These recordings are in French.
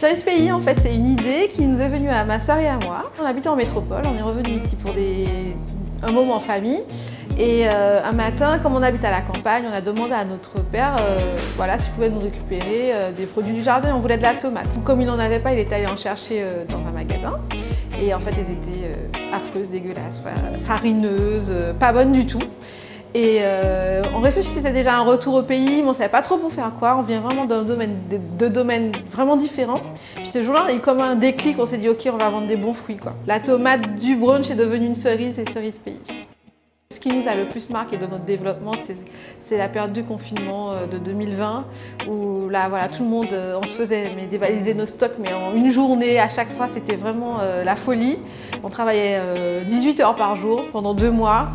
Service Pays, en fait, c'est une idée qui nous est venue à ma soeur et à moi. On habitait en métropole, on est revenu ici pour un moment en famille. Et un matin, comme on habite à la campagne, on a demandé à notre père voilà, s'il pouvait nous récupérer des produits du jardin. On voulait de la tomate. Comme il n'en avait pas, il est allé en chercher dans un magasin. Et en fait, elles étaient affreuses, dégueulasses, farineuses, pas bonnes du tout. Et on réfléchissait, c'était déjà un retour au pays, mais on ne savait pas trop pour faire quoi. On vient vraiment d'un domaine, de deux domaines vraiment différents. Puis ce jour-là, on a eu comme un déclic, on s'est dit ok, on va vendre des bons fruits, quoi. La tomate du brunch est devenue une cerise et Service Pays. Ce qui nous a le plus marqué dans notre développement, c'est la période du confinement de 2020 où là, voilà, tout le monde, on se faisait dévaliser nos stocks, mais en une journée, à chaque fois, c'était vraiment la folie. On travaillait 18 heures par jour pendant 2 mois.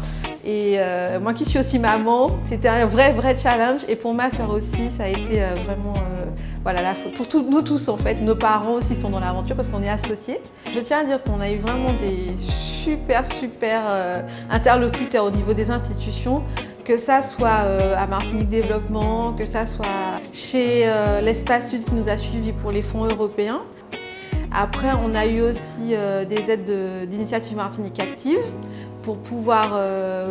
Et moi qui suis aussi maman, c'était un vrai challenge. Et pour ma soeur aussi, ça a été vraiment voilà, pour nous tous en fait. Nos parents aussi sont dans l'aventure parce qu'on est associés. Je tiens à dire qu'on a eu vraiment des super interlocuteurs au niveau des institutions, que ça soit à Martinique Développement, que ça soit chez l'Espace Sud qui nous a suivis pour les fonds européens. Après, on a eu aussi des aides d'Initiative Martinique Active pour pouvoir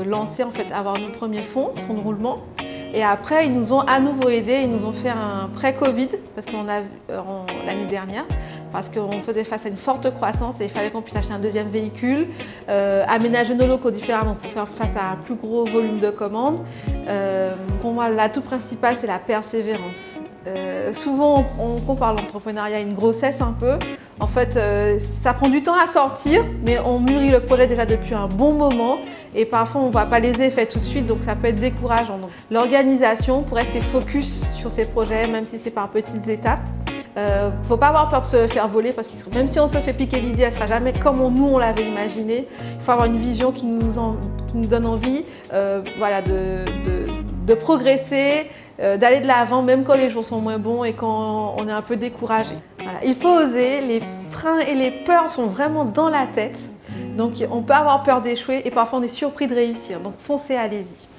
lancer, en fait, avoir nos premiers fonds de roulement. Et après, ils nous ont à nouveau aidés, ils nous ont fait un pré-Covid, parce qu'on a l'année dernière, parce qu'on faisait face à une forte croissance et il fallait qu'on puisse acheter un deuxième véhicule, aménager nos locaux différemment pour faire face à un plus gros volume de commandes. Pour moi, l'atout principal, c'est la persévérance. Souvent, on compare l'entrepreneuriat à une grossesse un peu. En fait, ça prend du temps à sortir, mais on mûrit le projet déjà depuis un bon moment et parfois on ne voit pas les effets tout de suite, donc ça peut être décourageant. L'organisation pour rester focus sur ces projets, même si c'est par petites étapes. Il ne faut pas avoir peur de se faire voler parce que même si on se fait piquer l'idée, elle ne sera jamais comme nous on l'avait imaginé. Il faut avoir une vision qui nous donne envie voilà, de progresser, d'aller de l'avant même quand les jours sont moins bons et quand on est un peu découragé. Voilà. Il faut oser, les freins et les peurs sont vraiment dans la tête. Donc on peut avoir peur d'échouer et parfois on est surpris de réussir. Donc foncez, allez-y.